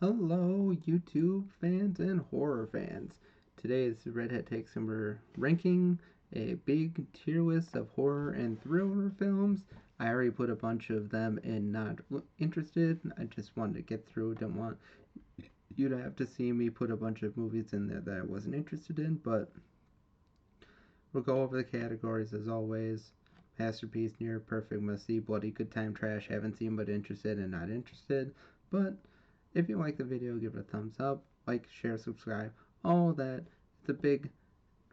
Hello, YouTube fans and horror fans. Today's Redhead Takes, and we're ranking a big tier list of horror and thriller films. I already put a bunch of them in not interested. I just wanted to get through. Didn't want you to have to see me put a bunch of movies in there that I wasn't interested in, but we'll go over the categories as always. Masterpiece, near perfect, must see, bloody, good time, trash, haven't seen but interested and not interested. But if you like the video, give it a thumbs up, like, share, subscribe, all that. It's a big,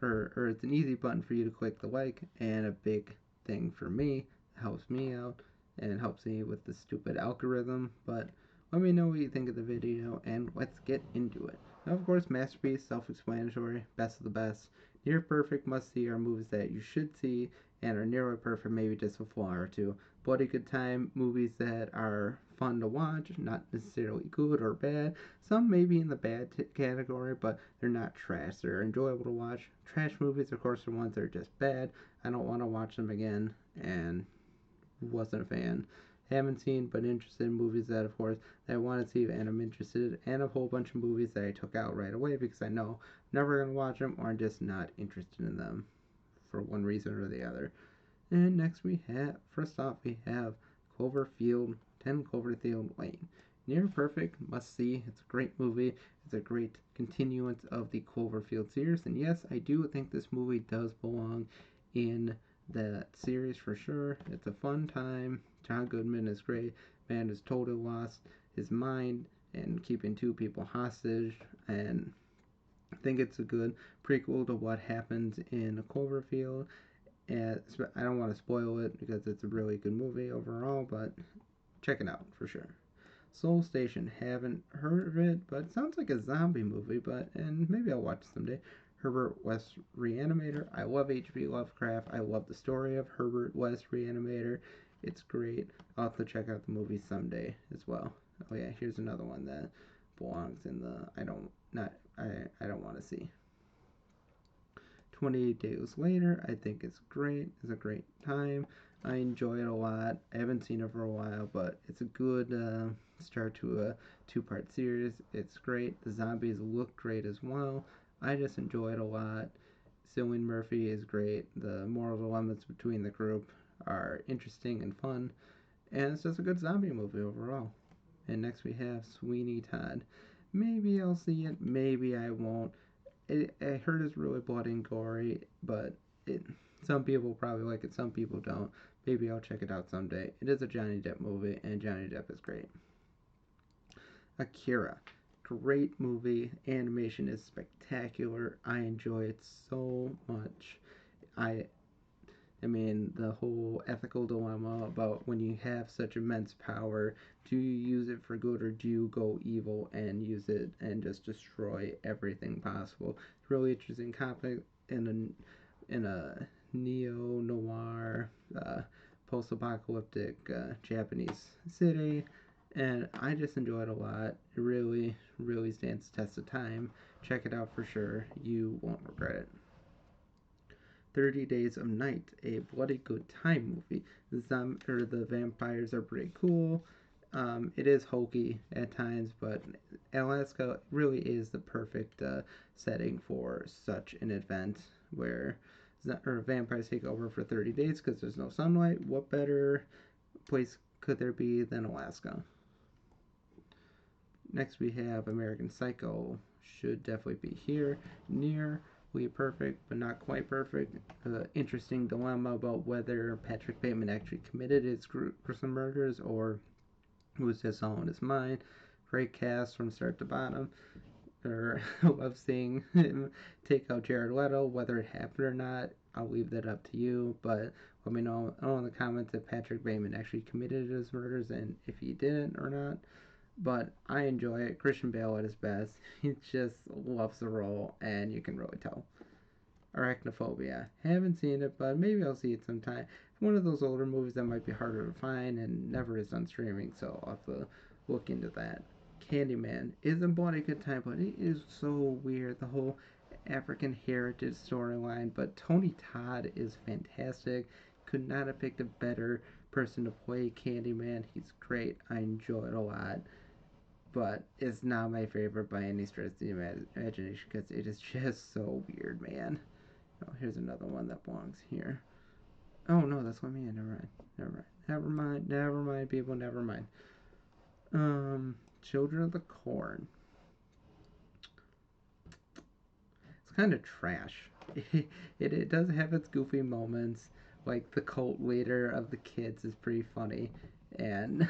or it's an easy button for you to click the like, and a big thing for me. It helps me out, and it helps me with the stupid algorithm. But let me know what you think of the video, and let's get into it. Now, of course, masterpiece, self-explanatory, best of the best. Near perfect, must see are movies that you should see, and are nearly perfect, maybe just a flaw or two. Bloody good time, movies that are fun to watch, not necessarily good or bad. Some may be in the bad category, but they're not trash. They're enjoyable to watch. Trash movies, of course, are ones that are just bad. I don't want to watch them again, and wasn't a fan. Haven't seen but interested in movies that, of course, that I want to see and I'm interested, and a whole bunch of movies that I took out right away because I know I'm never going to watch them or I'm just not interested in them for one reason or the other. And next we have, first off, we have Cloverfield, 10 Cloverfield Lane. Near perfect, must see. It's a great movie. It's a great continuance of the Cloverfield series. And yes, I do think this movie does belong in that series for sure. It's a fun time. John Goodman is great. Man is totally lost his mind and keeping two people hostage. And I think it's a good prequel to what happens in Cloverfield. And I don't want to spoil it because it's a really good movie overall, but check it out for sure. Soul Station, haven't heard of it, but it sounds like a zombie movie, and maybe I'll watch it someday. Herbert West Reanimator. I love H.P. Lovecraft. I love the story of Herbert West Reanimator. It's great. I'll have to check out the movie someday as well. Oh yeah, here's another one that belongs in the I don't want to see. 28 Days Later, I think it's great. It's a great time. I enjoy it a lot. I haven't seen it for a while, but it's a good start to a two-part series. It's great. The zombies look great as well. I just enjoy it a lot. Cillian Murphy is great. The moral dilemmas between the group are interesting and fun. And it's just a good zombie movie overall. And next we have Sweeney Todd. Maybe I'll see it, maybe I won't. I heard it's really bloody and gory, but some people probably like it, some people don't. Maybe I'll check it out someday. It is a Johnny Depp movie, and Johnny Depp is great. Akira, great movie. Animation is spectacular. I enjoy it so much. I I mean, the whole ethical dilemma about when you have such immense power, do you use it for good or do you go evil and use it and just destroy everything possible? It's really interesting topic in a neo noir, post apocalyptic Japanese city, and I just enjoy it a lot. It really, really stands the test of time. Check it out for sure. You won't regret it. 30 Days of Night, a bloody good time movie. The vampires are pretty cool. It is hokey at times, but Alaska really is the perfect setting for such an event where vampires take over for 30 days because there's no sunlight. What better place could there be than Alaska? Next we have American Psycho. Should definitely be here. Nearly perfect, but not quite perfect. Interesting dilemma about whether Patrick Bateman actually committed his gruesome murders or was just all in his mind. Great cast from start to bottom. I love seeing him take out Jared Leto. Whether it happened or not, I'll leave that up to you. But let me know in the comments if Patrick Bateman actually committed his murders and if he didn't or not. But I enjoy it. Christian Bale at his best. He just loves the role, and you can really tell. Arachnophobia. Haven't seen it, but maybe I'll see it sometime. It's one of those older movies that might be harder to find and never is on streaming, so I'll have to look into that. Candyman isn't bloody good time, but it is so weird. The whole African heritage storyline, but Tony Todd is fantastic. Could not have picked a better person to play Candyman. He's great. I enjoy it a lot. but it's not my favorite by any stretch of the imagination because it is just so weird, man. Oh, here's another one that belongs here. Oh no, that's what me. Never mind. Never mind. Never mind. Never mind, people. Never mind. Children of the Corn. It's kind of trash. It does have its goofy moments. Like the cult leader of the kids is pretty funny, and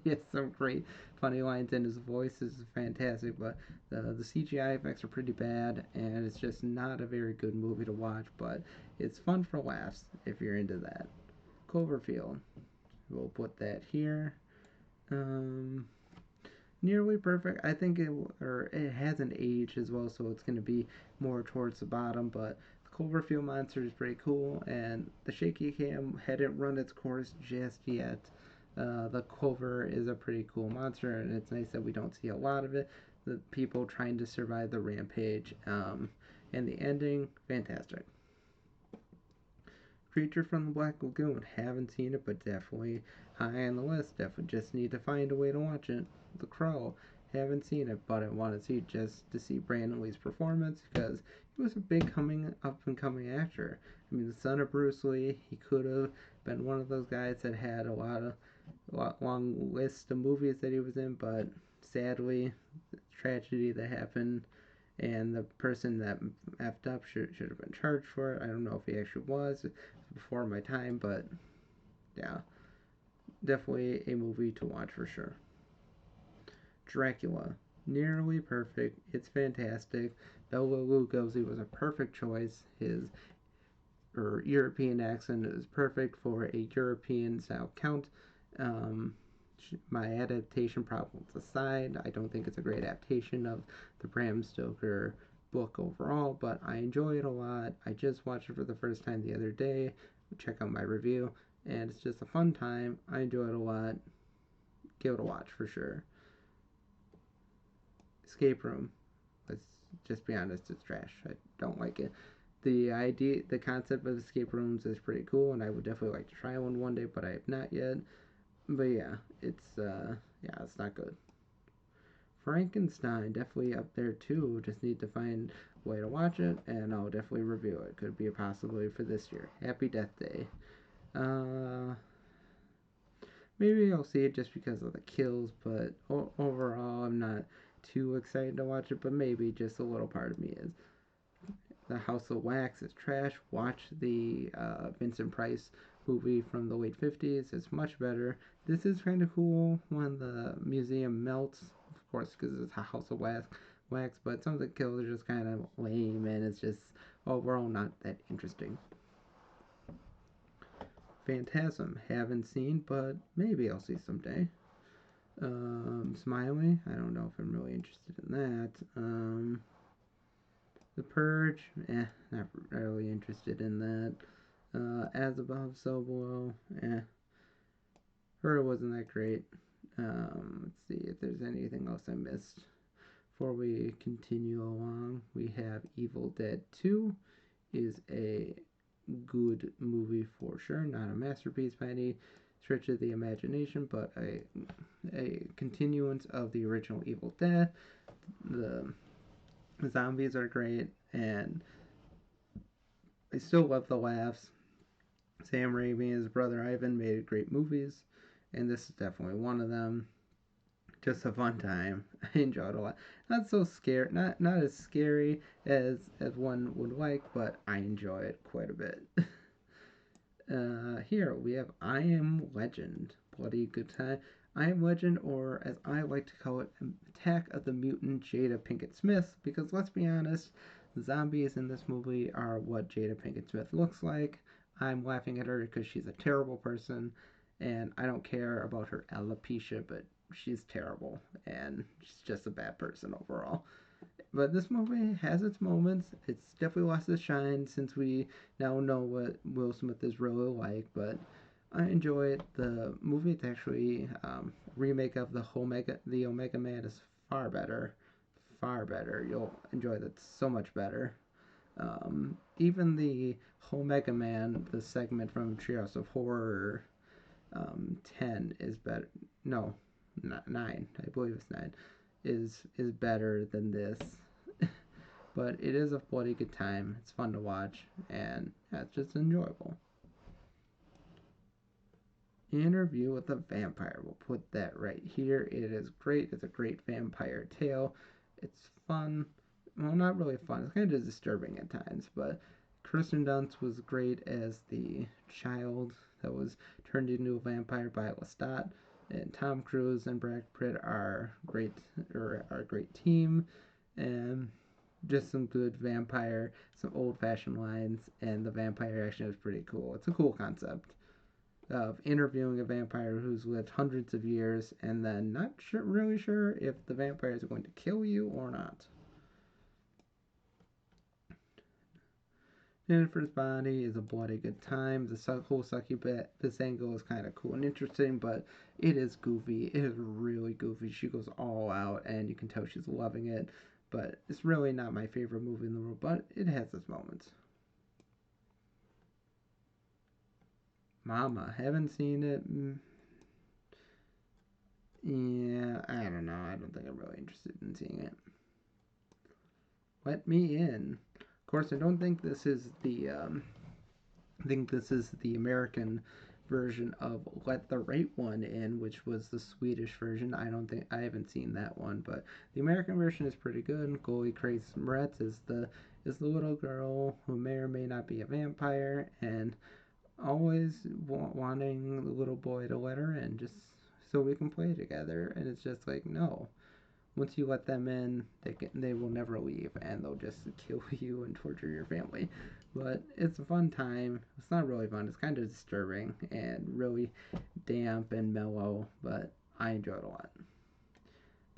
he has some great funny lines, and his voice is fantastic. But the CGI effects are pretty bad, and it's just not a very good movie to watch. But it's fun for laughs if you're into that. Cloverfield. We'll put that here. Um, Nearly perfect. I think it hasn't aged as well, so it's going to be more towards the bottom. But the Cloverfield monster is pretty cool, and the shaky cam hadn't run its course just yet. The Clover is a pretty cool monster, and it's nice that we don't see a lot of it. The people trying to survive the rampage, and the ending, fantastic. Creature from the Black Lagoon. Haven't seen it, but definitely high on the list. Definitely just need to find a way to watch it. The Crow. Haven't seen it, but I want to see it just to see Brandon Lee's performance because he was a big up and coming actor. I mean, the son of Bruce Lee. He could have been one of those guys that had long list of movies that he was in, but sadly, the tragedy that happened and the person that effed up should have been charged for it. I don't know if he actually was before my time, but yeah, definitely a movie to watch for sure. Dracula, nearly perfect. It's fantastic. Bela Lugosi was a perfect choice. His European accent is perfect for a European style count. Um, my adaptation problems aside, I don't think it's a great adaptation of the Bram Stoker book overall, but I enjoy it a lot. I just watched it for the first time the other day. Check out my review, and it's just a fun time. I enjoy it a lot. Give it a watch for sure. Escape Room. Let's just be honest, it's trash. I don't like it. The concept of escape rooms is pretty cool, and I would definitely like to try one day, but I have not yet. But yeah, it's not good. Frankenstein, definitely up there too. Just need to find a way to watch it, and I'll definitely review it. Could be a possibility for this year. Happy Death Day. Uh, Maybe I'll see it just because of the kills, but overall, I'm not too excited to watch it. But maybe just a little part of me is. The House of Wax is trash. Watch the Vincent Price movie from the late 50s. It's much better. This is kind of cool when the museum melts, of course, because it's a House of Wax, but some of the kills are just kind of lame and it's just overall not that interesting. Phantasm, haven't seen, but maybe I'll see someday. Smiley, I don't know if I'm really interested in that. The Purge, not really interested in that. As above, so below, Her wasn't that great. Let's see if there's anything else I missed. Before we continue along, we have Evil Dead 2 is a good movie for sure. Not a masterpiece by any stretch of the imagination, but a continuance of the original Evil Dead. The zombies are great, and I still love the laughs. Sam Raimi and his brother Ivan made great movies, and this is definitely one of them. Just a fun time. I enjoyed it a lot. Not so scary, not as scary as one would like, but I enjoy it quite a bit. Here we have I Am Legend. Bloody good time. I Am Legend, or as I like to call it, Attack of the Mutant Jada Pinkett Smith, because let's be honest, the zombies in this movie are what Jada Pinkett Smith looks like. I'm laughing at her because she's a terrible person, and I don't care about her alopecia, but she's terrible, and she's just a bad person overall. But this movie has its moments. It's definitely lost its shine since we now know what Will Smith is really like. But I enjoy it. The movie, it's actually remake of the Omega Man is far better, far better. You'll enjoy that so much better. Even the Omega Man, the segment from Treehouse of Horror 10 is better. No, not 9. I believe it's 9. is better than this. But it is a bloody good time. It's fun to watch, and yeah, it's just enjoyable. Interview with a Vampire. We'll put that right here. It is great. It's a great vampire tale. It's fun. Well, not really fun. It's kind of disturbing at times, but Kirsten Dunst was great as the child that was turned into a vampire by Lestat, and Tom Cruise and Brad Pitt are great, or are a great team, and just some good vampire, some old-fashioned lines, and the vampire action is pretty cool. It's a cool concept of interviewing a vampire who's lived hundreds of years and then not really sure if the vampire is going to kill you or not. Jennifer's Body is a bloody good time. The whole succubus angle is kind of cool and interesting, but it is goofy. It is really goofy. She goes all out, and you can tell she's loving it. But it's really not my favorite movie in the world, but it has its moments. Mama, haven't seen it. Yeah, I don't know. I don't think I'm really interested in seeing it. Let Me In. Of course, I don't think this is the. I think this is the American version of Let the Right One In, which was the Swedish version. I haven't seen that one, but the American version is pretty good. Goalie Grace Moretz is the little girl who may or may not be a vampire, and always wanting the little boy to let her in just so we can play together. And it's just like, no. Once you let them in, they will never leave, and they'll just kill you and torture your family. But it's a fun time. It's not really fun. It's kind of disturbing and really damp and mellow, but I enjoy it a lot.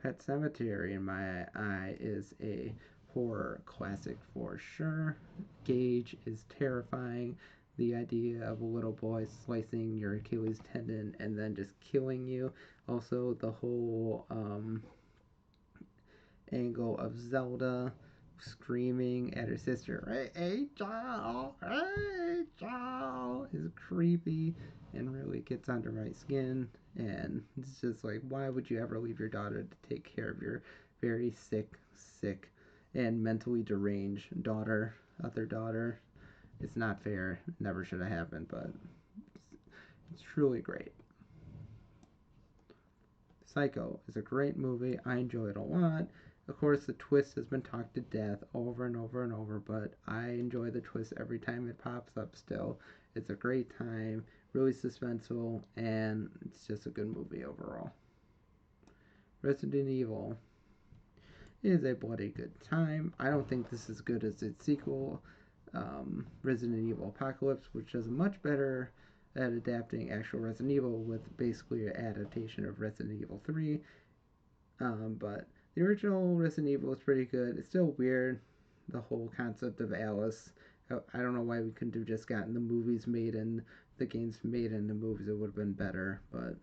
Pet Sematary, in my eye, is a horror classic for sure. Gage is terrifying. The idea of a little boy slicing your Achilles tendon and then just killing you. Also, the whole angle of Zelda screaming at her sister, "Hey, Joel! Hey, Joel!" is creepy and really gets under my skin. And it's just like, why would you ever leave your daughter to take care of your very sick, and mentally deranged other daughter? It's not fair. Never should have happened, but it's truly great. Psycho is a great movie. I enjoy it a lot. Of course, the twist has been talked to death over and over and over, but I enjoy the twist every time it pops up still. It's a great time, really suspenseful, and it's just a good movie overall. Resident Evil is a bloody good time. I don't think this is as good as its sequel, Resident Evil Apocalypse, which does much better at adapting actual Resident Evil with basically an adaptation of Resident Evil 3. But the original Resident Evil is pretty good. It's still weird, the whole concept of Alice. I don't know why we couldn't have just gotten the movies made and the games made in the movies. It would have been better, but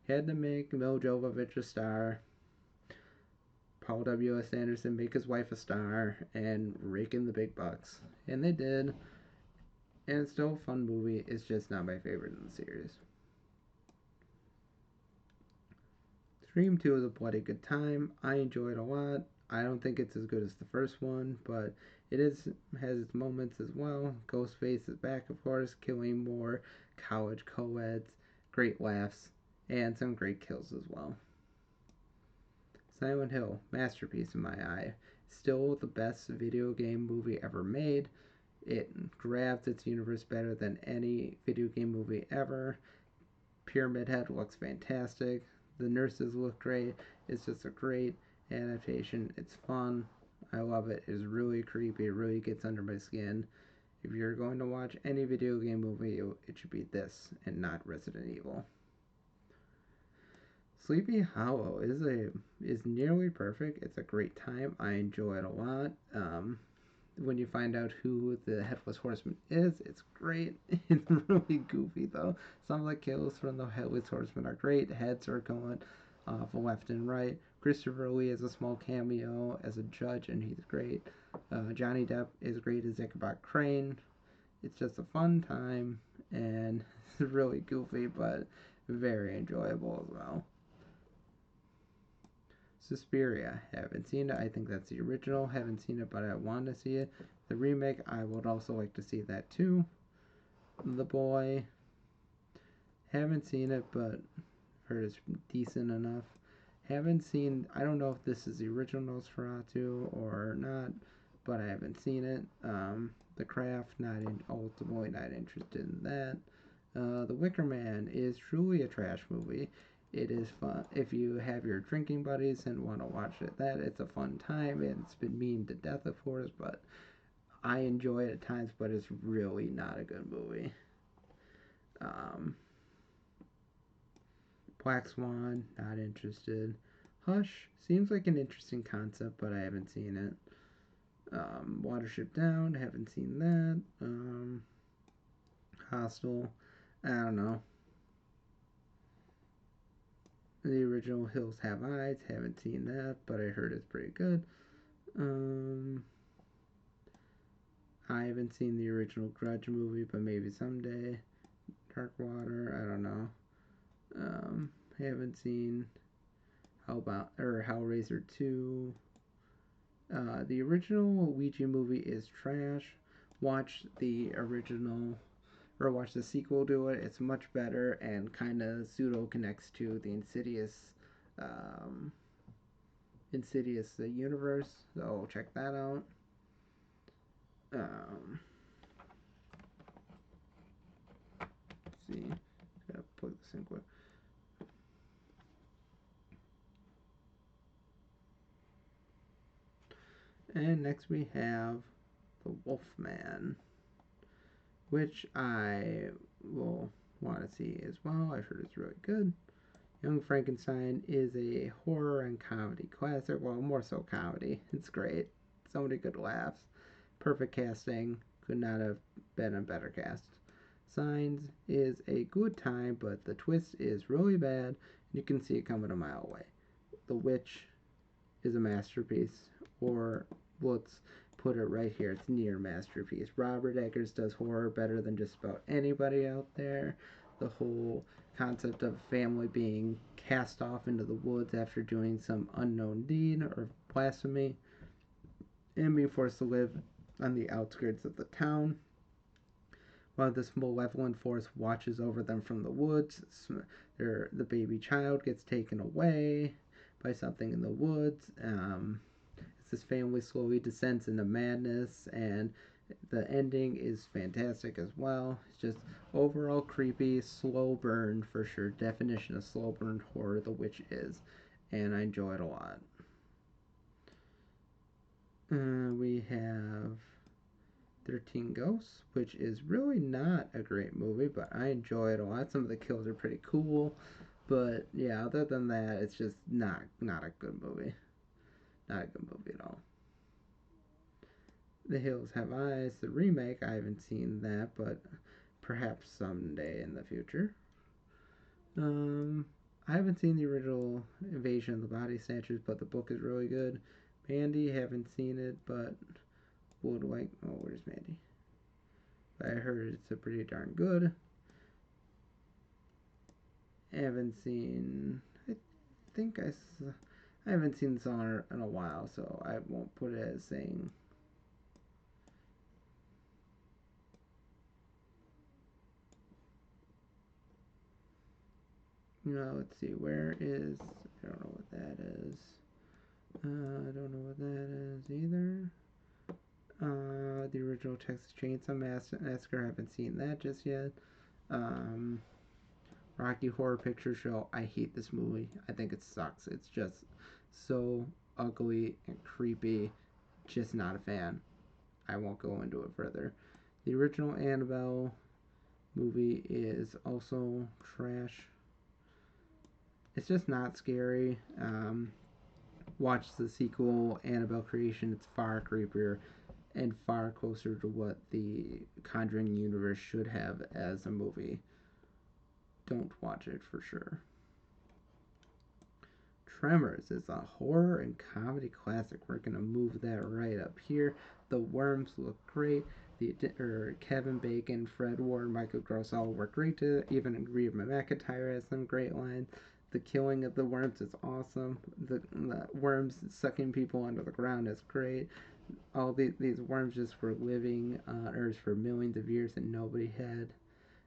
had to make Mil Jovovich a star. Paul W.S. Anderson make his wife a star and rake in the big bucks. And they did. And it's still a fun movie. It's just not my favorite in the series. Scream 2 is a bloody good time. I enjoy it a lot. I don't think it's as good as the first one, but has its moments as well. Ghostface is back, of course, killing more college co-eds, great laughs, and some great kills as well. Silent Hill, masterpiece in my eye. Still the best video game movie ever made. It grabs its universe better than any video game movie ever. Pyramid Head looks fantastic. The nurses look great. It's just a great adaptation. It's fun. I love it. It's really creepy. It really gets under my skin. If you're going to watch any video game movie, it should be this and not Resident Evil. Sleepy Hollow is nearly perfect. It's a great time. I enjoy it a lot. When you find out who the Headless Horseman is, it's great. It's really goofy though. Some of the kills from the Headless Horseman are great. Heads are going off left and right. Christopher Lee has a small cameo as a judge, and he's great. Johnny Depp is great as Ichabod Crane. It's just a fun time, and it's really goofy, but very enjoyable as well. Suspiria, haven't seen it. I think that's the original. Haven't seen it, but I want to see it. The remake, I would also like to see that too. The Boy, haven't seen it, but heard it's decent enough. Haven't seen. I don't know if this is the original Nosferatu or not, but I haven't seen it. The Craft, ultimately not interested in that. The Wicker Man is truly a trash movie. It is fun if you have your drinking buddies and want to watch it. That it's a fun time. It's been mean to death, of course, but I enjoy it at times. But it's really not a good movie. Um, Black Swan, not interested. Hush seems like an interesting concept, but I haven't seen it. Watership Down, haven't seen that. Hostel, I don't know. The original Hills Have Eyes, haven't seen that, but I heard it's pretty good. Um, I haven't seen the original Grudge movie, but maybe someday. Dark Water, I don't know. Haven't seen Hellraiser 2. The original Ouija movie is trash. Watch the original or watch the sequel to it. It's much better and kind of pseudo connects to the um, Insidious universe. So check that out. Um, let's see, gotta plug this in quick. And next we have the Wolfman, which I will want to see as well. I've heard it's really good. Young Frankenstein is a horror and comedy classic. Well, more so comedy. It's great. So many good laughs. Perfect casting. Could not have been a better cast. Signs is a good time, but the twist is really bad. You can see it coming a mile away. The Witch is a masterpiece, or let's put it right here. It's near masterpiece. Robert Eggers does horror better than just about anybody out there. The whole concept of family being cast off into the woods after doing some unknown deed or blasphemy and being forced to live on the outskirts of the town while this malevolent force watches over them from the woods. The baby child gets taken away by something in the woods. This family slowly descends into madness, and the ending is fantastic as well. It's just overall creepy, slow burn for sure. Definition of slow burn horror, The Witch is, and I enjoy it a lot. We have 13 Ghosts, which is really not a great movie, but I enjoy it a lot. Some of the kills are pretty cool, but yeah, other than that, it's just not a good movie. Not a good movie at all. The Hills Have Eyes, the remake, I haven't seen that, but perhaps someday in the future. I haven't seen the original Invasion of the Body Snatchers, but the book is really good. Mandy, haven't seen it, but would like. Oh, where's Mandy? But I heard it's a pretty darn good. I haven't seen. Think I haven't seen the song in a while, so I won't put it as saying. Let's see. Where is? I don't know what that is. I don't know what that is either. The original Texas Chainsaw Massacre. I haven't seen that just yet. Rocky Horror Picture Show. I hate this movie. I think it sucks. It's just so ugly and creepy. Just not a fan. I won't go into it further. The original Annabelle movie is also trash. It's just not scary. Watch the sequel, Annabelle Creation. It's far creepier and far closer to what the Conjuring universe should have as a movie. Don't watch it for sure. Tremors is a horror and comedy classic. We're gonna move that right up here. The Worms look great. Kevin Bacon, Fred Ward, Michael Gross all work great. Even Reba McEntire has some great lines. The killing of the worms is awesome. The worms sucking people under the ground is great. All these worms just were living on Earth for millions of years and nobody had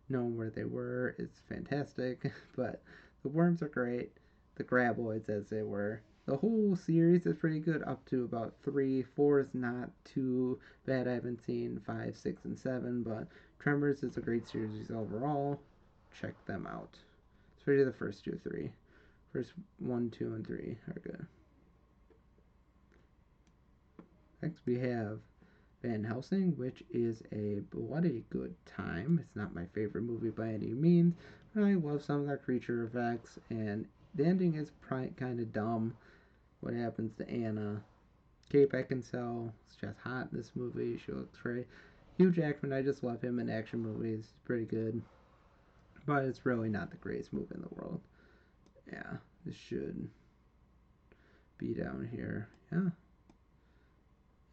known where they were. It's fantastic. But the worms are great. The graboids, as they were. The whole series is pretty good up to about 3. 4 is not too bad. I haven't seen 5, 6, and 7, but Tremors is a great series overall. Check them out. Especially the first 2, 3. First 1, 2, and 3 are good. Next we have Van Helsing, which is a bloody good time. It's not my favorite movie by any means, but I love some of the creature effects, and the ending is kind of dumb. What happens to Anna? Kate Beckinsale is just hot in this movie. She looks great. Hugh Jackman, I just love him in action movies. He's pretty good, but it's really not the greatest movie in the world. Yeah, this should be down here. Yeah.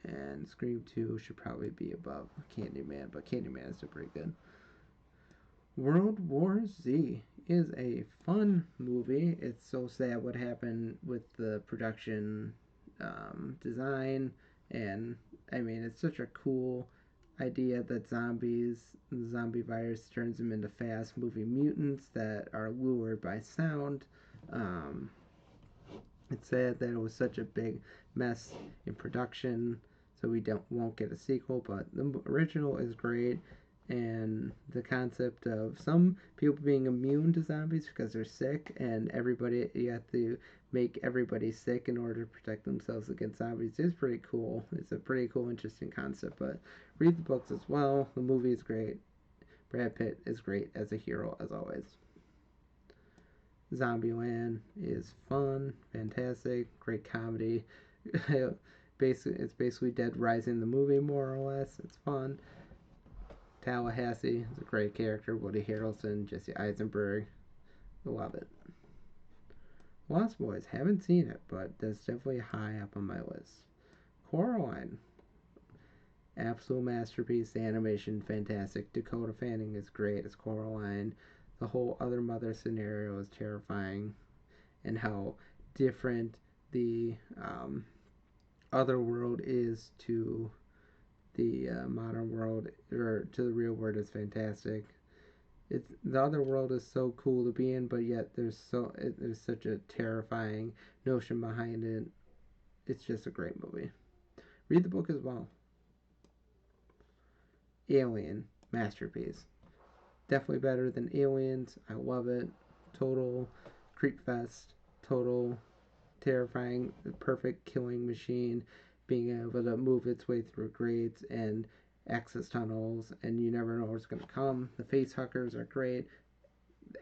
And Scream 2 should probably be above Candyman, but Candyman is still pretty good. World War Z is a fun movie. It's so sad what happened with the production design, and I mean, it's such a cool idea that the zombie virus turns them into fast moving mutants that are lured by sound. Um, it's sad that it was such a big mess in production, so we won't get a sequel. But the original is great, and the concept of some people being immune to zombies because they're sick, and you have to make everybody sick in order to protect themselves against zombies is pretty cool. It's a pretty cool, interesting concept. But read the books as well. The movie is great. Brad Pitt is great as a hero as always. Zombieland is fun, fantastic, great comedy. It's basically Dead Rising the movie, more or less. It's fun. Tallahassee is a great character. Woody Harrelson, Jesse Eisenberg. Love it. Lost Boys, haven't seen it, but that's definitely high up on my list. Coraline, absolute masterpiece. The animation, fantastic. Dakota Fanning is great as Coraline. The whole other mother scenario is terrifying, and how different the other world is to the modern world, or to the real world, is fantastic. The other world is so cool to be in, but yet there's such a terrifying notion behind it. It's just a great movie. Read the book as well. Alien, masterpiece. Definitely better than Aliens. I love it. Total creep fest. Total terrifying, perfect killing machine, being able to move its way through grates and access tunnels, and you never know what's going to come. The face huckers are great.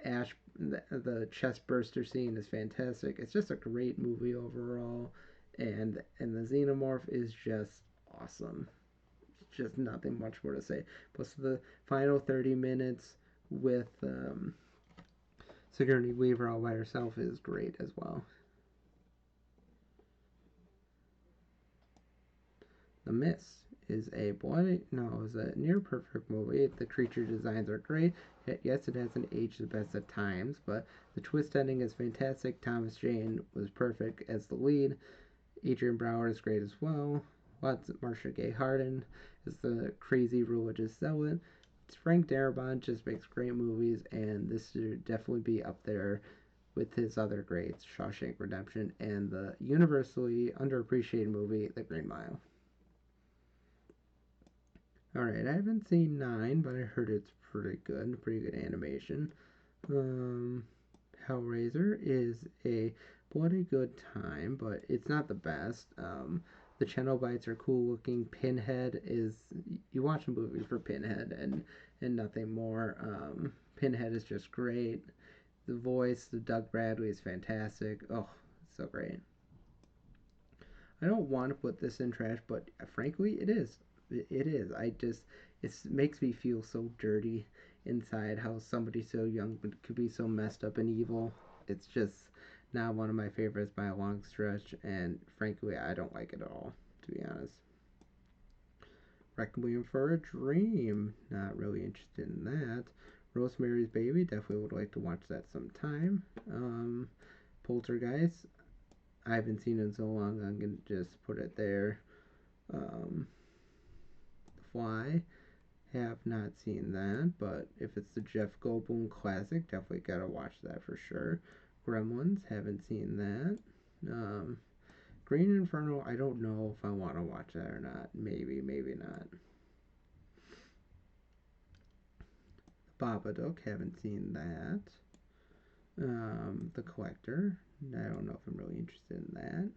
The chest burster scene is fantastic. It's just a great movie overall, and the xenomorph is just awesome. Just nothing much more to say. Plus the final 30 minutes with Sigourney Weaver all by herself is great as well. The Mist is a near perfect movie. The creature designs are great. Yes, it hasn't aged the best at times, but the twist ending is fantastic. Thomas Jane was perfect as the lead. Adrian Brower is great as well. Marcia Gay Harden is the crazy religious zealot. Frank Darabont just makes great movies, and this should definitely be up there with his other greats, Shawshank Redemption, and the universally underappreciated movie, The Green Mile. Alright, I haven't seen 9, but I heard it's pretty good animation. Hellraiser is a bloody good time, but it's not the best. The Cenobites are cool looking. Pinhead is, you watch a movie for Pinhead and nothing more. Pinhead is just great. The voice of Doug Bradley is fantastic. Oh, it's so great. I don't want to put this in trash, but frankly, it is. It is. It makes me feel so dirty inside how somebody so young could be so messed up and evil. It's just not one of my favorites by a long stretch, and frankly, I don't like it at all, to be honest. Requiem for a Dream. Not really interested in that. Rosemary's Baby, definitely would like to watch that sometime. Poltergeist, I haven't seen it in so long, I'm gonna just put it there. Um, Fly, have not seen that, but if it's the Jeff Goldblum classic, definitely gotta watch that for sure. Gremlins, haven't seen that. Um, Green Inferno, I don't know if I want to watch that or not. Maybe, maybe not. Babadook, haven't seen that. The Collector, I don't know if I'm really interested in that.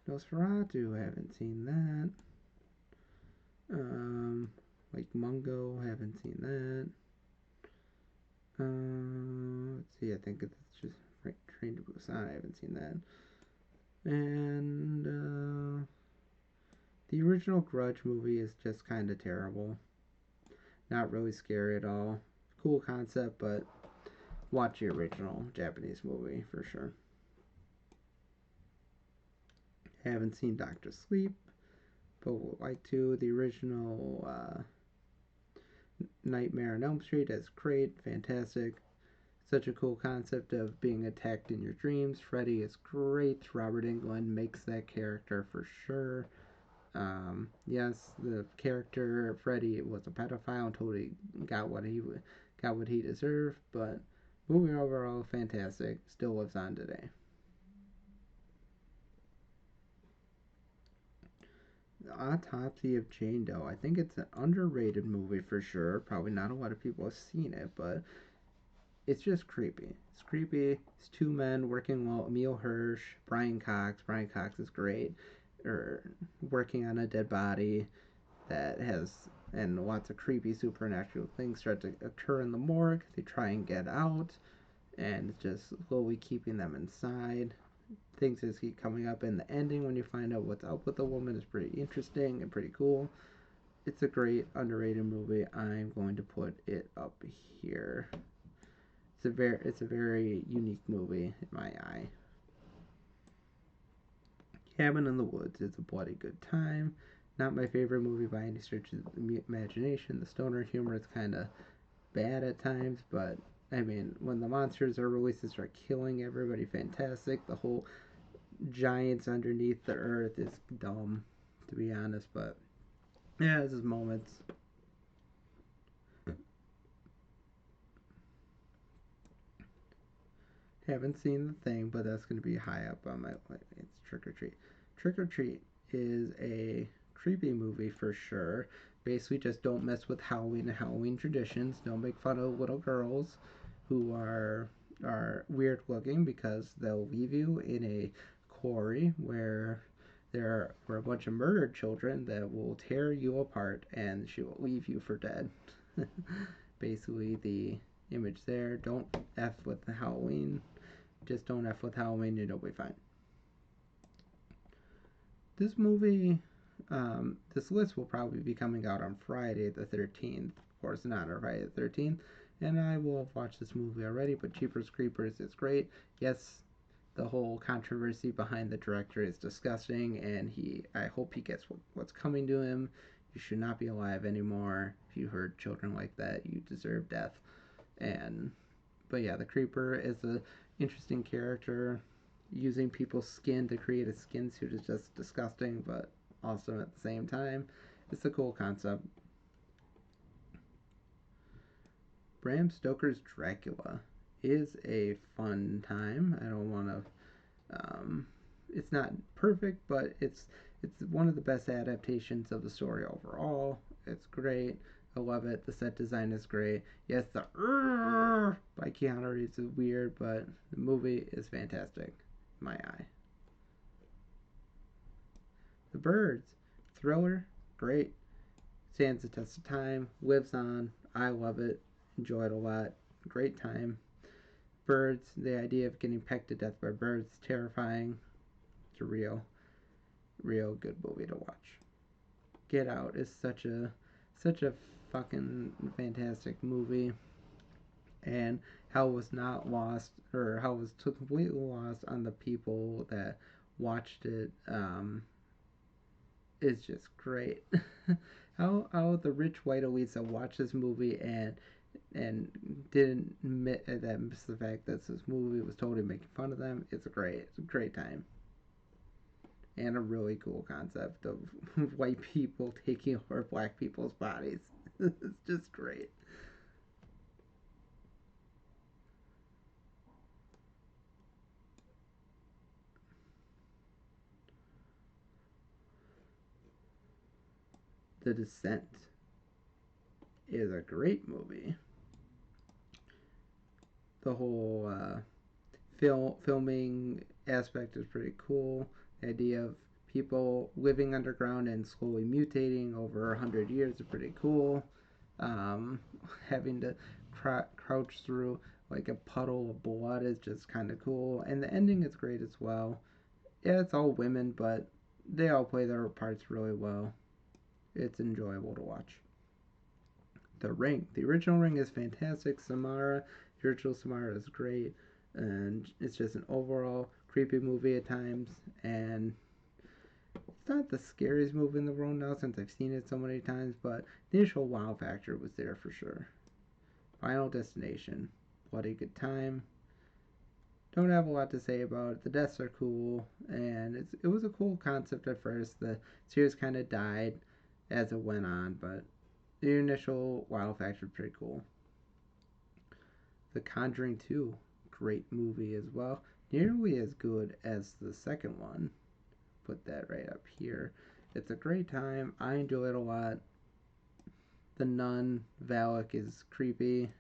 Nosferatu, haven't seen that. Like Mungo, haven't seen that. Let's see, I think it's just Train to Busan, I haven't seen that. And the original Grudge movie is just kind of terrible. Not really scary at all. Cool concept, but watch the original Japanese movie for sure. Haven't seen Doctor Sleep, but would like to. The original Nightmare on Elm Street is great, fantastic. Such a cool concept of being attacked in your dreams. Freddy is great. Robert Englund makes that character for sure. Yes, the character Freddy was a pedophile and totally got what he deserved, but movie overall fantastic. Still lives on today. The Autopsy of Jane Doe. I think it's an underrated movie for sure. Probably not a lot of people have seen it, but it's just creepy. It's creepy. It's two men working well. Emil Hirsch, Brian Cox. Brian Cox is great. Or working on a dead body that has, and lots of creepy supernatural things start to occur in the morgue. They try and get out, and it's just slowly keeping them inside. Things just keep coming up, and the ending when you find out what's up with the woman is pretty interesting and pretty cool. It's a great underrated movie. I'm going to put it up here. It's a very unique movie in my eye. Cabin in the Woods is a bloody good time. Not my favorite movie by any stretch of the imagination. The stoner humor is kind of bad at times, but I mean, when the monsters are released and start killing everybody, fantastic. The whole giants underneath the earth is dumb, to be honest, but yeah, there's just moments. Haven't seen the thing, but that's going to be high up on my list. It's Trick or Treat. Trick or Treat is a creepy movie for sure. Basically, just don't mess with Halloween and Halloween traditions. Don't make fun of little girls who are weird looking because they'll leave you in a quarry where there are a bunch of murdered children that will tear you apart and she will leave you for dead. Basically, the image there. Don't F with the Halloween. Just don't F with Halloween and you'll be fine. This movie, this list will probably be coming out on Friday the 13th. Of course, not on Friday the 13th. And I will have watched this movie already, but Jeepers Creepers is great. Yes, the whole controversy behind the director is disgusting, and I hope he gets what's coming to him. You should not be alive anymore. If you hurt children like that, you deserve death. And but yeah, the creeper is a interesting character. Using people's skin to create a skin suit is just disgusting, but awesome at the same time. It's a cool concept. Bram Stoker's Dracula is a fun time. I don't want to. It's not perfect, but it's one of the best adaptations of the story overall. It's great. I love it. The set design is great. Yes, the by Keanu Reeves is weird, but the movie is fantastic. My eye. The Birds, thriller, great. Stands the test of time. Lives on. I love it. Enjoy it a lot. Great time. Birds, the idea of getting pecked to death by birds, terrifying. It's a real good movie to watch. Get Out is such a fucking fantastic movie, and how it was not lost, or how it was completely lost on the people that watched it, is just great. How the rich white elites that watch this movie and and didn't admit that miss the fact that this movie was totally making fun of them. It's a great time, and a really cool concept of white people taking over black people's bodies. It's just great. The Descent is a great movie. The whole filming aspect is pretty cool. The idea of people living underground and slowly mutating over 100 years is pretty cool. Um, Having to crouch through like a puddle of blood is just kind of cool, and the ending is great as well. Yeah, it's all women, but they all play their parts really well. It's enjoyable to watch. The Ring, the original Ring is fantastic. Samara, the original Samara is great, and it's just an overall creepy movie at times. And it's not the scariest movie in the world now since I've seen it so many times, but the initial wow factor was there for sure. Final Destination, bloody good time. Don't have a lot to say about it. The deaths are cool, and it was a cool concept at first. The series kind of died as it went on, but the initial wow factor is pretty cool. The Conjuring 2, great movie as well. Nearly as good as the second one. Put that right up here. It's a great time. I enjoy it a lot. The nun, Valak, is creepy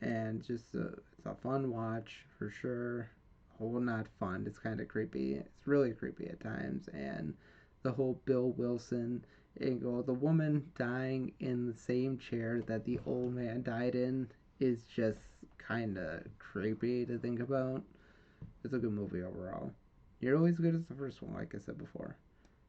and just it's a fun watch for sure. Well, not fun. It's kind of creepy. It's really creepy at times, and the whole Bill Wilson angle, the woman dying in the same chair that the old man died in, is just kind of creepy to think about. It's a good movie overall. Nearly as good as the first one, like I said before.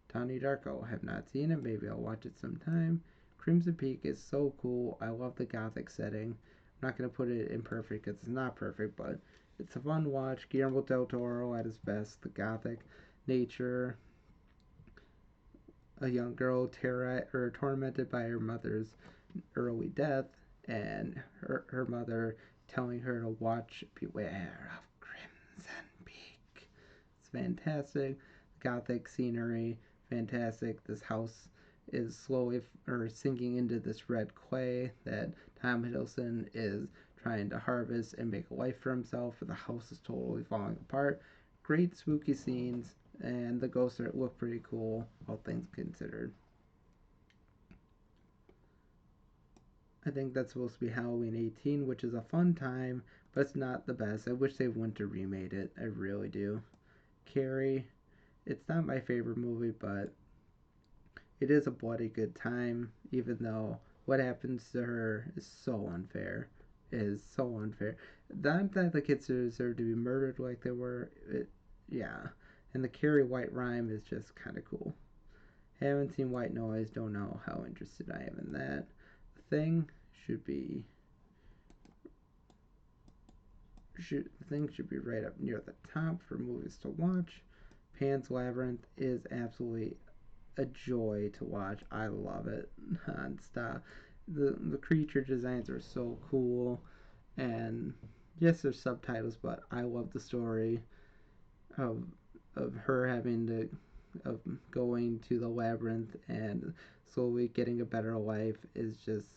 Tony Darko, have not seen it. Maybe I'll watch it sometime. Crimson Peak is so cool. I love the gothic setting. I'm not going to put it in perfect because it's not perfect, but it's a fun watch. Guillermo del Toro at his best. The gothic nature. A young girl tormented by her mother's early death, and her mother telling her to watch Beware of Crimson Peak. It's fantastic. Gothic scenery, fantastic. This house is slowly sinking into this red clay that Tom Hiddleston is trying to harvest and make a life for himself, but the house is totally falling apart. Great spooky scenes, and the ghosts look pretty cool, all things considered. I think that's supposed to be Halloween 18, which is a fun time, but it's not the best. I wish they wouldn't have remade it. I really do. Carrie, it's not my favorite movie, but it is a bloody good time, even though what happens to her is so unfair. It is so unfair. Not that the kids deserve to be murdered like they were. Yeah. And the Carrie White rhyme is just kind of cool. Haven't seen White Noise, don't know how interested I am in that. The Thing should be the thing should be right up near the top for movies to watch. Pan's Labyrinth is absolutely a joy to watch. I love it nonstop. The creature designs are so cool, and yes, there's subtitles, but I love the story of her having to of going to the labyrinth and slowly getting a better life is just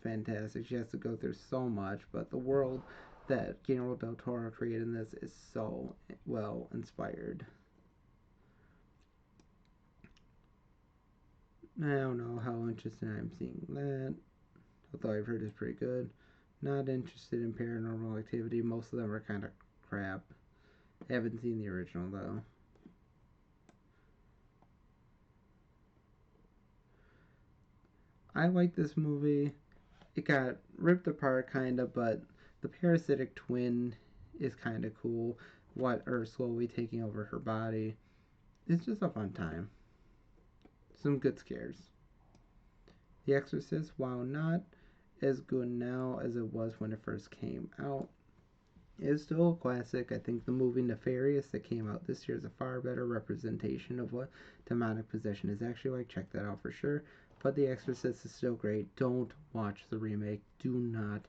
fantastic. She has to go through so much, but the world that Guillermo del Toro created in this is so well inspired. I don't know how interested I'm seeing that, although I've heard it's pretty good. Not interested in Paranormal Activity. Most of them are kind of crap. I haven't seen the original though. I like this movie. It got ripped apart kind of, but the parasitic twin is kind of cool. What are slowly taking over her body. It's just a fun time. Some good scares. The Exorcist, while not as good now as it was when it first came out, is still a classic. I think the movie Nefarious that came out this year is a far better representation of what demonic possession is actually like. Check that out for sure. but The Exorcist is still great. Don't watch the remake. Do not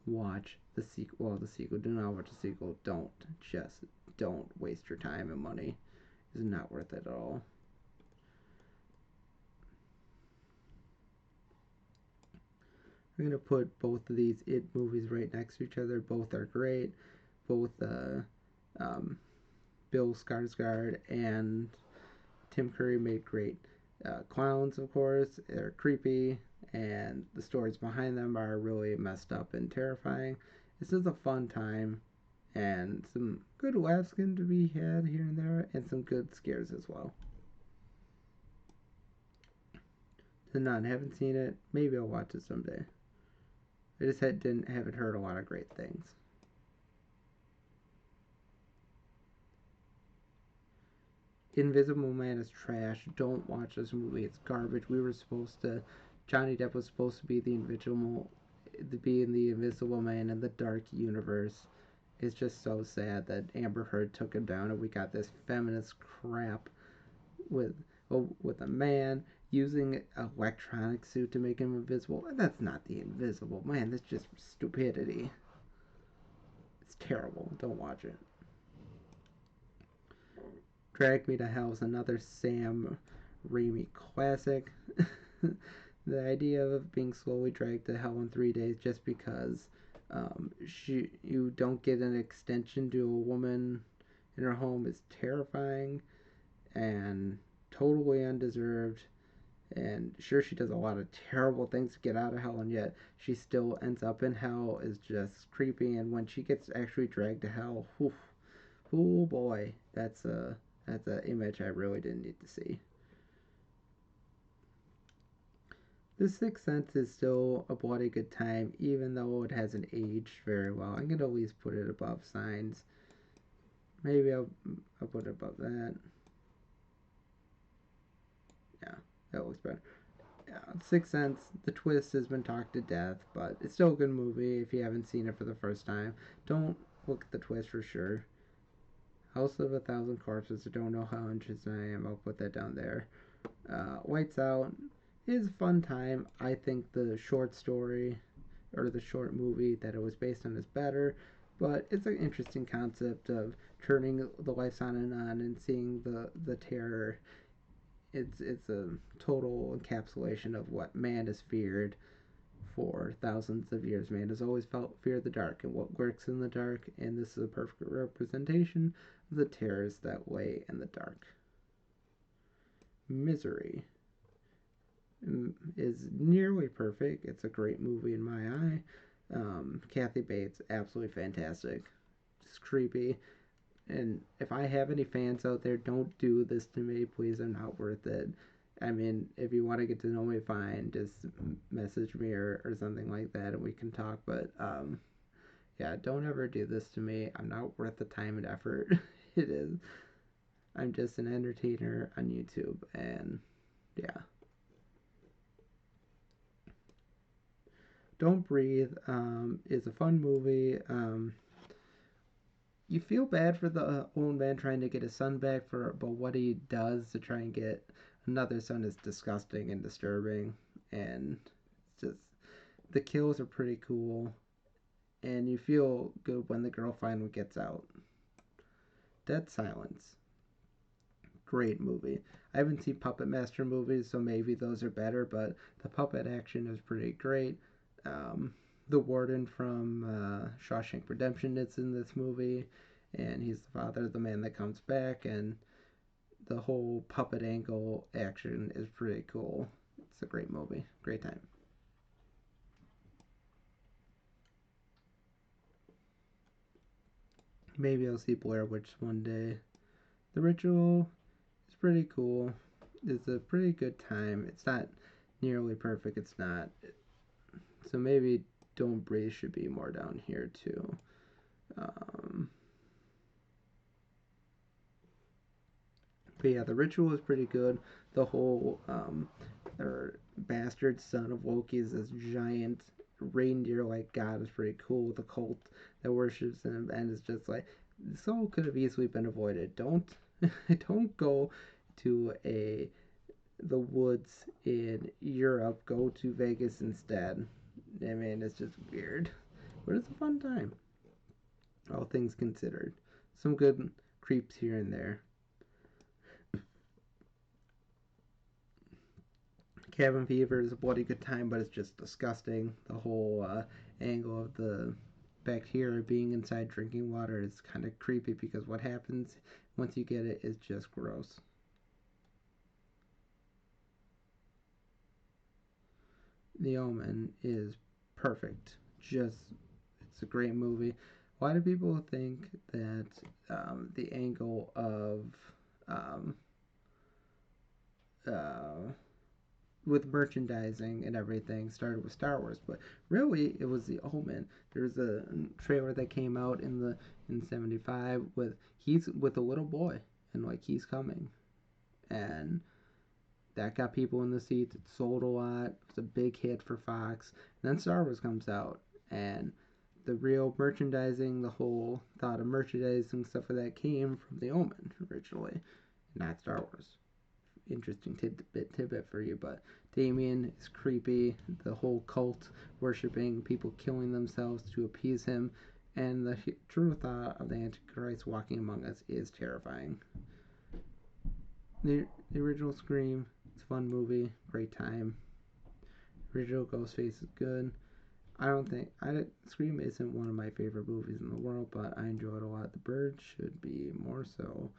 watch the sequel. Well, the sequel. Do not watch the sequel. Don't waste your time and money. It's not worth it at all. I'm gonna put both of these It movies right next to each other. Both are great. Both um, Bill Skarsgård and Tim Curry made great clowns. Of course, they're creepy, and the stories behind them are really messed up and terrifying. This is a fun time, and some good laughs can to be had here and there, and some good scares as well. So none, haven't seen it. Maybe I'll watch it someday. I just haven't heard a lot of great things. Invisible Man is trash. Don't watch this movie. It's garbage. Johnny Depp was supposed to be the Invisible, to be in the Invisible Man in the dark universe. It's just so sad that Amber Heard took him down, and we got this feminist crap with with a man using an electronic suit to make him invisible. That's not the Invisible Man. That's just stupidity. It's terrible. Don't watch it. Drag Me to Hell is another Sam Raimi classic. The idea of being slowly dragged to hell in 3 days just because you don't get an extension to a woman in her home is terrifying and totally undeserved. And sure, she does a lot of terrible things to get out of hell, and yet she still ends up in hell. Is just creepy. And when she gets actually dragged to hell, whew, oh boy, that's an image I really didn't need to see. The Sixth Sense is still a bloody good time, even though it hasn't aged very well. I'm gonna at least put it above Signs. Maybe I'll put it above that. Yeah, that looks better. Yeah, Sixth Sense. The twist has been talked to death, but it's still a good movie if you haven't seen it for the first time. Don't look at the twist for sure. House of a Thousand Corpses. I don't know how interested I am. I'll put that down there. Lights Out is a fun time. I think the short story or the short movie that it was based on is better, but it's an interesting concept of turning the lights on and seeing the terror. It's a total encapsulation of what man has feared for thousands of years. Man has always felt fear of the dark and what lurks in the dark, and this is a perfect representation of the terrors that lay in the dark. Misery is nearly perfect. It's a great movie in my eye. Kathy Bates, absolutely fantastic. It's creepy. And if I have any fans out there, don't do this to me, please. I'm not worth it. I mean, if you want to get to know me, fine. Just message me or something like that, and we can talk. But yeah, don't ever do this to me. I'm not worth the time and effort. It is. I'm just an entertainer on YouTube, and yeah. Don't Breathe is a fun movie. You feel bad for the old man trying to get his son back but what he does to try and get another son is disgusting and disturbing, and it's just the kills are pretty cool, and you feel good when the girl finally gets out. Dead Silence, great movie. I haven't seen Puppet Master movies, so maybe those are better, but the puppet action is pretty great. Um, the warden from Shawshank Redemption is in this movie, and he's the father of the man that comes back, and the whole puppet angle action is pretty cool. It's a great movie, great time. Maybe I'll see Blair Witch one day. The Ritual is pretty cool. It's a pretty good time. It's not nearly perfect. It's not. So maybe Don't Breathe should be more down here too. Um, but yeah, The Ritual is pretty good. The whole or bastard son of Loki is this giant reindeer like god is pretty cool. The cult that worships him, and it's just like this all could have easily been avoided. Don't don't go to a the woods in Europe, go to Vegas instead. I mean, it's just weird, but it's a fun time, all things considered. Some good creeps here and there. Cabin Fever is a bloody good time, but it's just disgusting. The whole angle of the bacteria being inside drinking water is kind of creepy because what happens once you get it is just gross. The Omen is perfect. Just, it's a great movie. Why do people think that the angle of um, uh, with merchandising and everything started with Star Wars, but really it was The Omen. There's a trailer that came out in '75 with he's with a little boy and like he's coming, and that got people in the seats. It sold a lot. It was a big hit for Fox. And then Star Wars comes out, and the real merchandising, the whole thought of merchandising stuff like that came from The Omen originally, not Star Wars. Interesting tidbit for you, but Damien is creepy. The whole cult worshiping, people killing themselves to appease him, and the true thought of the Antichrist walking among us is terrifying. The original Scream, it's a fun movie, great time. Original Ghostface is good. I don't think Scream isn't one of my favorite movies in the world, but I enjoy it a lot. The Bird should be more so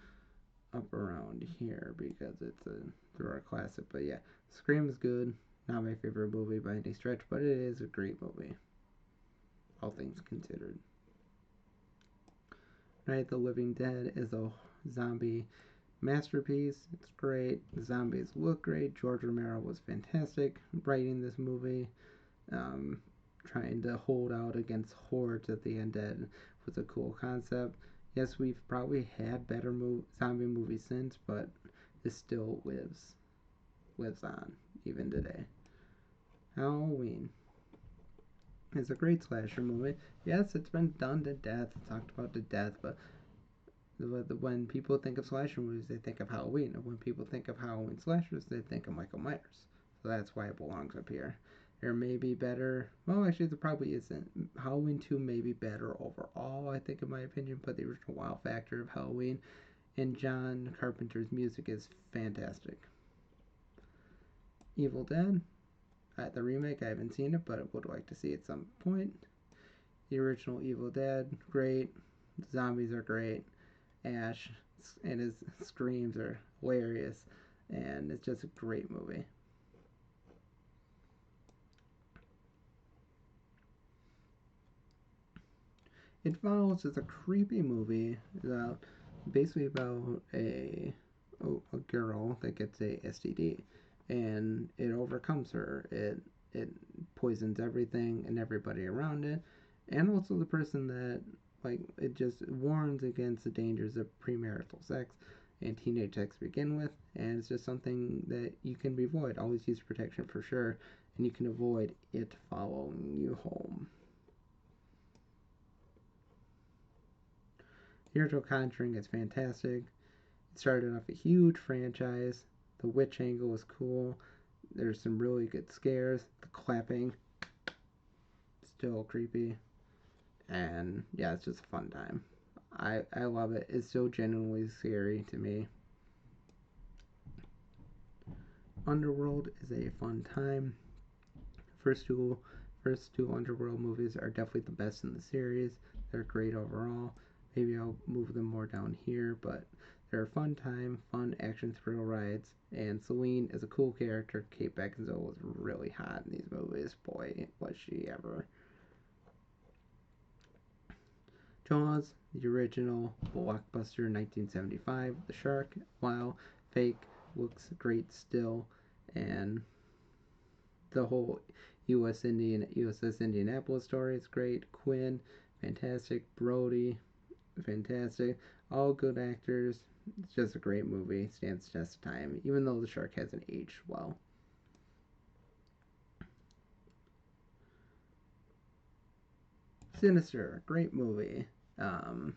up around here because it's a thriller classic. But yeah, Scream is good. Not my favorite movie by any stretch, but it is a great movie, all things considered. Night the Living Dead is a zombie masterpiece. It's great. The zombies look great. George Romero was fantastic writing this movie. Um, Trying to hold out against hordes at the undead was a cool concept. Yes, we've probably had better zombie movies since, but this still lives on even today. Halloween is a great slasher movie. Yes, it's been done to death, talked about to death, but when people think of slasher movies, they think of Halloween. And when people think of Halloween slashers, they think of Michael Myers. So that's why it belongs up here. There may be better. Well, actually, there probably isn't. Halloween 2 may be better overall, I think, in my opinion, but the original wow factor of Halloween and John Carpenter's music is fantastic. Evil Dead, the remake, I haven't seen it, but I would like to see it at some point. The original Evil Dead, great. The zombies are great. Ash and his screams are hilarious, and it's just a great movie. It Follows is a creepy movie about basically about a girl that gets a STD, and it overcomes her. It poisons everything and everybody around it, and also the person that like it just warns against the dangers of premarital sex and teenage sex to begin with, and it's just something that you can avoid. Always use protection for sure, and you can avoid it following you home. The original Conjuring is fantastic. It started off a huge franchise. The witch angle was cool. There's some really good scares. The clapping, still creepy. And yeah, it's just a fun time. I love it. It's so genuinely scary to me. Underworld is a fun time. First two first two Underworld movies are definitely the best in the series. They're great overall. Maybe I'll move them more down here, but they're a fun time, fun action thrill rides, and Celine is a cool character. Kate Beckinsale was really hot in these movies. Boy, was she ever. Jaws, the original blockbuster 1975. The shark, while fake, looks great still, and the whole USS Indianapolis story is great. Quinn, fantastic. Brody, fantastic. All good actors. It's just a great movie. Stands the test of time, even though the shark hasn't aged well. Sinister, great movie. Um,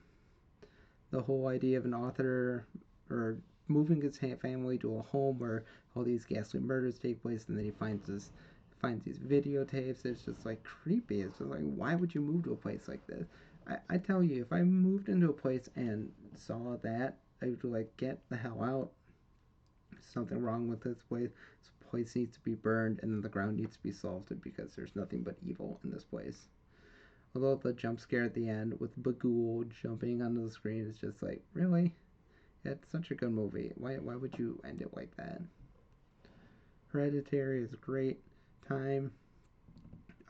the whole idea of an author or moving his family to a home where all these ghastly murders take place, and then he finds these videotapes. It's just like creepy. It's just like, why would you move to a place like this? I tell you, if I moved into a place and saw that, I would like, get the hell out. There's something wrong with this place. This place needs to be burned, and then the ground needs to be salted because there's nothing but evil in this place. Although the jump scare at the end with Bagul jumping onto the screen is just like, really? It's such a good movie. Why would you end it like that? Hereditary is a great time.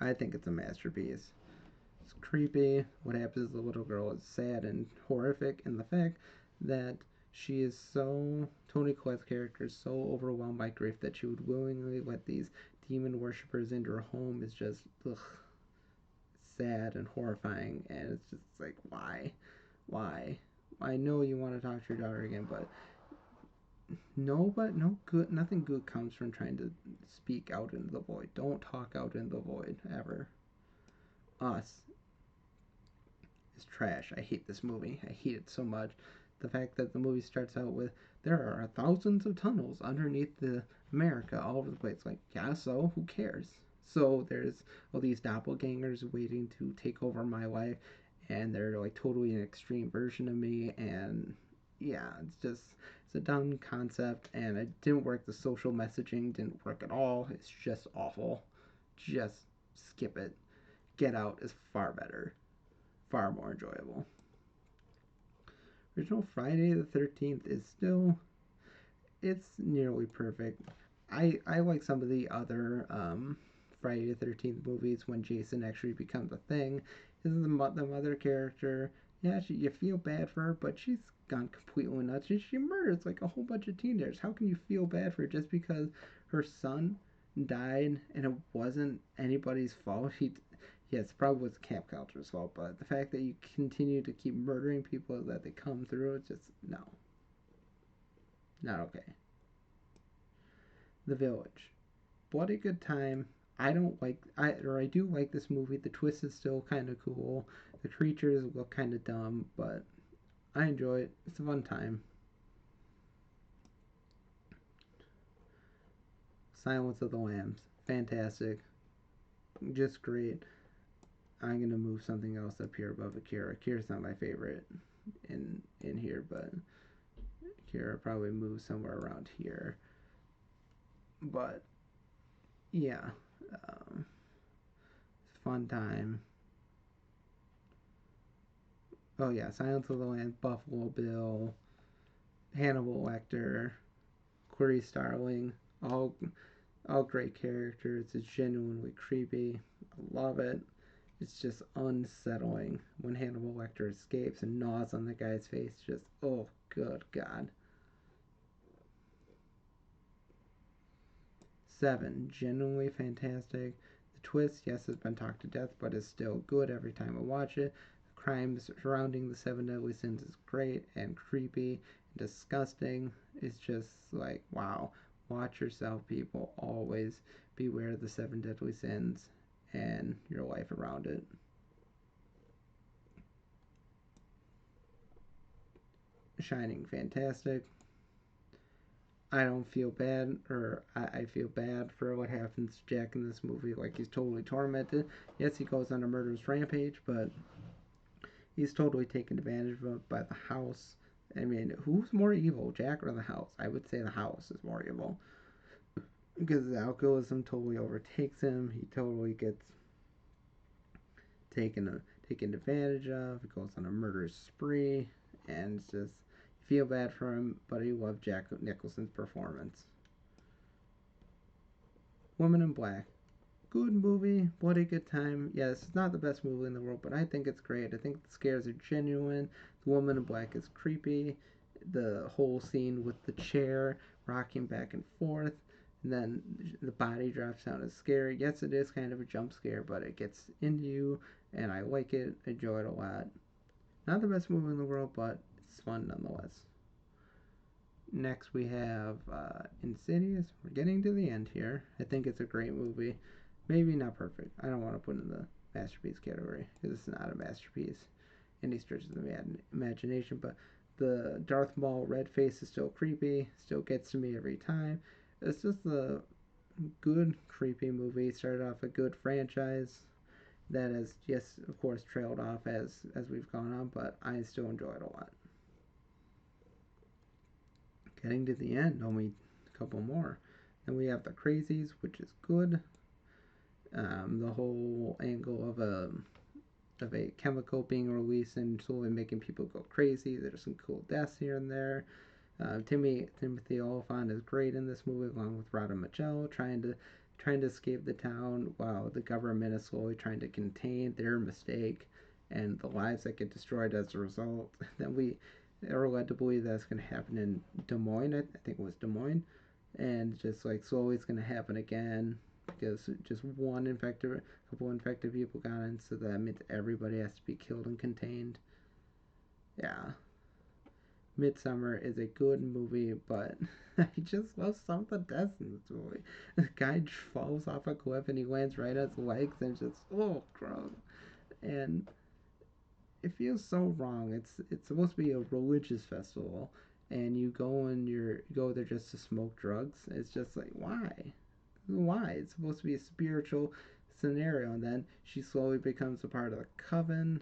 I think it's a masterpiece. It's creepy. What happens to the little girl is sad and horrific, and the fact that she is so Toni Collette's character is so overwhelmed by grief that she would willingly let these demon worshippers into her home is just sad and horrifying, and it's just like, why? I know you want to talk to your daughter again, but no good, nothing good comes from trying to speak out into the void. Don't talk out into the void ever. Us is trash. I hate this movie. I hate it so much. The fact that the movie starts out with there are thousands of tunnels underneath the America all over the place. Like, yeah, so who cares? So there's all these doppelgangers waiting to take over my life, and they're like totally an extreme version of me, and yeah, it's a dumb concept, and it didn't work. The social messaging didn't work at all. It's just awful. Just skip it. Get Out is far better, far more enjoyable. Original Friday the 13th is still, it's nearly perfect. I like some of the other Friday the 13th movies when Jason actually becomes a thing. Isn't the mother character? Yeah, you feel bad for her, but she's gone completely nuts. She murders like a whole bunch of teenagers. How can you feel bad for her just because her son died and it wasn't anybody's fault? Yes, probably was camp culture's fault, but the fact that you continue to keep murdering people that they come through, it's just no, not okay. The Village, what a good time. I don't like I do like this movie. The twist is still kind of cool. The creatures look kind of dumb, but I enjoy it. It's a fun time. Silence of the Lambs, fantastic, just great. I'm gonna move something else up here above Akira. Akira's not my favorite in here, but Akira probably moves somewhere around here. But yeah, um, fun time. Oh yeah, Silence of the Lambs, Buffalo Bill, Hannibal Lecter, Clarice Starling, all all great characters. It's genuinely creepy. I love it. It's just unsettling when Hannibal Lecter escapes and gnaws on the guy's face. Just, oh, good God. Seven, genuinely fantastic. The twist, yes, has been talked to death, but is still good every time I watch it. The crime surrounding the seven deadly sins is great and creepy and disgusting. It's just like, wow. Watch yourself, people. Always beware of the seven deadly sins and your life around it. Shining, fantastic. I don't feel bad, or I feel bad for what happens to Jack in this movie. Like, he's totally tormented. Yes, he goes on a murderous rampage, but he's totally taken advantage of by the house. I mean, who's more evil, Jack or the house? I would say the house is more evil. Because the alcoholism totally overtakes him. He totally gets taken advantage of. He goes on a murderous spree, and it's just you feel bad for him, but you love Jack Nicholson's performance. Woman in Black, good movie. What a good time. Yes, it's not the best movie in the world, but I think it's great. I think the scares are genuine. The Woman in Black is creepy. The whole scene with the chair rocking back and forth, and then the body drops down is scary. Yes, it is kind of a jump scare, but it gets into you, and I like it. I enjoy it a lot. Not the best movie in the world, but it's fun nonetheless. Next, we have Insidious. We're getting to the end here. I think it's a great movie. Maybe not perfect. I don't want to put it in the masterpiece category because it's not a masterpiece in any stretch of the imagination, but The Darth Maul red face is still creepy, still gets to me every time. It's just a good creepy movie. Started off a good franchise that has, yes, of course, trailed off as we've gone on, but I still enjoy it a lot. Getting to the end, only a couple more. Then we have the Crazies, which is good. The whole angle of a chemical being released and slowly making people go crazy. There's some cool deaths here and there. Timothy Olyphant is great in this movie, along with Rada Machel, trying to escape the town while the government is slowly trying to contain their mistake and the lives that get destroyed as a result. Then we are led to believe that's going to happen in Des Moines. I think it was Des Moines, and just like slowly it's going to happen again because just one infected, a couple infected people got in, so that means everybody has to be killed and contained. Yeah, Midsummer is a good movie, but I just love some of the deaths in this movie. The guy falls off a cliff and he lands right on his legs and just oh gross. And it feels so wrong. It's supposed to be a religious festival, and you go there just to smoke drugs. It's just like why? Why? It's supposed to be a spiritual scenario, and then she slowly becomes a part of the coven.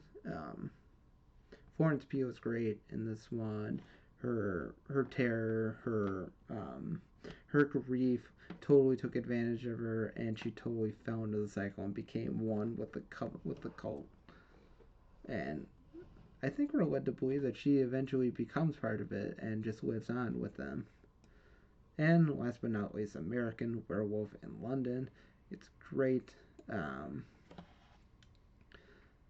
Florence Pugh is great in this one. Her terror, her grief totally took advantage of her, and she totally fell into the cycle and became one with the cult. And I think we're led to believe that she eventually becomes part of it and just lives on with them. And last but not least, American Werewolf in London. It's great. Um,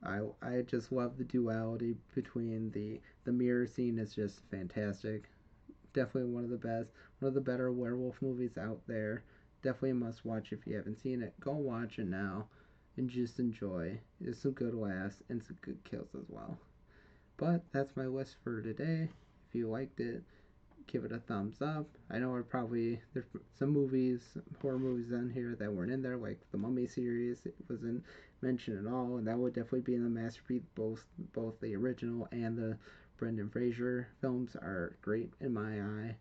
I just love the duality between the mirror scene is just fantastic. Definitely one of the better werewolf movies out there. Definitely a must watch if you haven't seen it. Go watch it now and just enjoy. There's some good laughs and some good kills as well. But that's my list for today. If you liked it, give it a thumbs up. I know there's some horror movies on here that weren't in there, like the Mummy series. It wasn't mentioned at all, and that would definitely be in the masterpiece. Both the original and the Brendan Fraser films are great in my eye.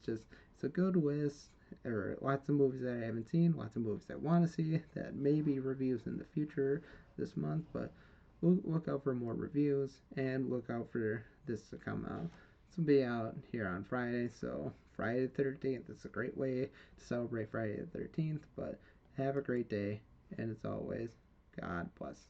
It's a good list. There are lots of movies that I haven't seen, lots of movies I want to see that may be reviews in the future this month, but look out for more reviews and look out for this to come out. This will be out here on Friday, so Friday the 13th is a great way to celebrate Friday the 13th. But have a great day, and as always, God bless.